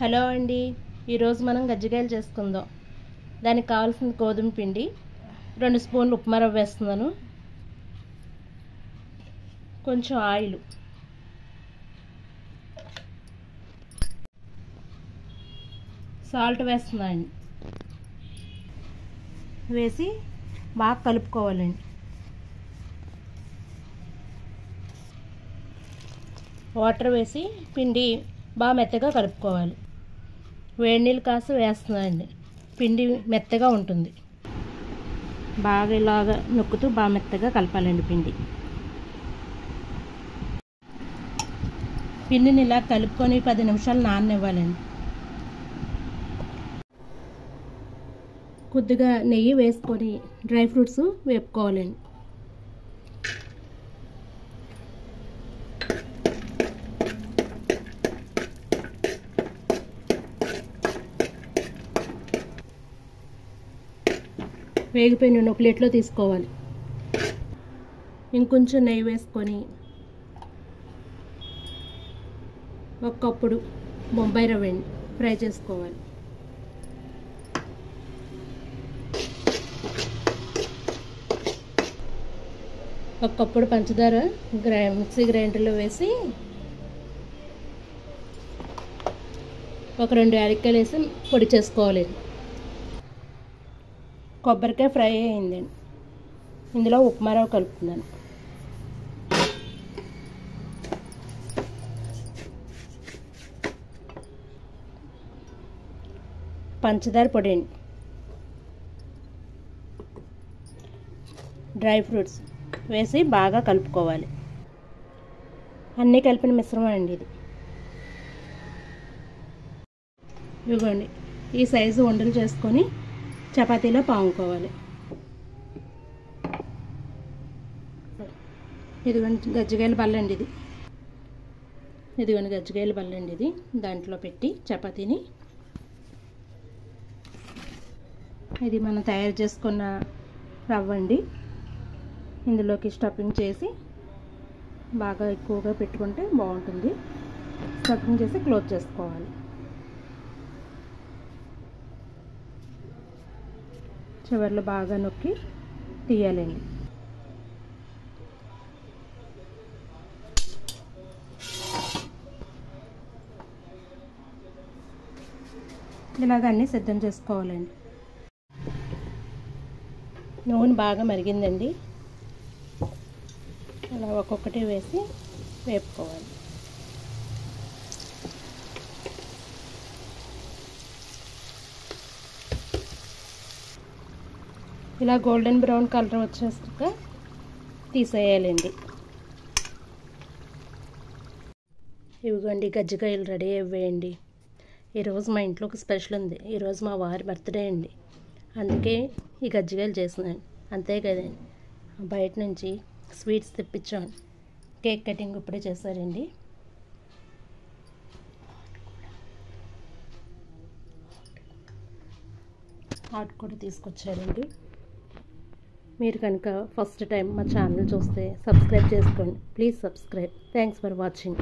Hello అండి, ఈరోజు మనం గజ్జికాయలు చేసుకుందాం. దానికి కావాల్సిన గోధుమ పిండి 2 స్పూన్లు ఉప్మా రవ్వ వేస్తున్నాను, కొంచెం ఆయిల్, సాల్ట్ వేస్తున్నాను. వేసి బాగా కలుపుకోవాలండి. వాటర్ వేసి పిండి బాగా మెత్తగా కలుపుకోవాలి. వేడి నీళ్ళు కాసి వేస్తున్నానండి, పిండి మెత్తగా ఉంటుంది. బాగా ఇలాగా నొక్కుతూ బాగా మెత్తగా కలపాలండి. పిండిని ఇలా కలుపుకొని 10 నిమిషాలు నాననివ్వాలండి. కొద్దిగా నెయ్యి వేసుకొని డ్రై ఫ్రూట్స్ వేపుకోవాలండి. వేగిపోయిన ఒక ప్లేట్లో తీసుకోవాలి. ఇంకొంచెం నెయ్యి వేసుకొని 1 కప్పుడు బొంబాయి రవ్వ ఫ్రై చేసుకోవాలి. ఒక కప్పుడు పంచదార మిక్సీ గ్రైండర్లో వేసి ఒక 2 యాలక్కాయలు వేసి పొడి చేసుకోవాలి. కొబ్బరికాయ ఫ్రై అయిందండి. ఇందులో ఉప్మా రవ్వ కలుపుతున్నాను. పంచదార పొడి అండి, డ్రై ఫ్రూట్స్ వేసి బాగా కలుపుకోవాలి. అన్నీ కలిపిన మిశ్రమం అండి ఇది. ఇదిగోండి, ఈ సైజు ఉండలు చేసుకొని చపాతీలో పాముకోవాలి. ఇదిగోండి గజ్జికాయల బల్లండి ఇది. ఇదిగోండి గజ్జికాయల బల్లండి ఇది. దాంట్లో పెట్టి చపాతీని, ఇది మనం తయారు చేసుకున్న రవ్వ అండి, ఇందులోకి స్టఫింగ్ చేసి బాగా ఎక్కువగా పెట్టుకుంటే బాగుంటుంది. స్టఫింగ్ చేసి క్లోజ్ చేసుకోవాలి. చివర్లో బాగా నొక్కి తీయాలండి. ఇలాగ అన్నీ సిద్ధం చేసుకోవాలండి. నూనె బాగా మరిగిందండి. అలా ఒక్కొక్కటి వేసి వేపుకోవాలి. ఇలా గోల్డెన్ బ్రౌన్ కలర్ వచ్చేసాక తీసేయాలండి. ఇవిగోండి గజ్జికాయలు రెడీ అయ్యాయండి. ఈరోజు మా ఇంట్లో ఒక స్పెషల్ ఉంది. ఈరోజు మా వారి బర్త్డే అండి, అందుకే ఈ గజ్జికాయలు చేస్తున్నాను. అంతే కదండి, బయట నుంచి స్వీట్స్ తెప్పించాను. కేక్ కటింగ్ ఇప్పుడే చేశారండి. హాట్ కూడా తీసుకొచ్చారండి. మీరు కనుక ఫస్ట్ టైం మా ఛానల్ చూస్తే సబ్స్క్రైబ్ చేసుకోండి. Please subscribe. Thanks for watching.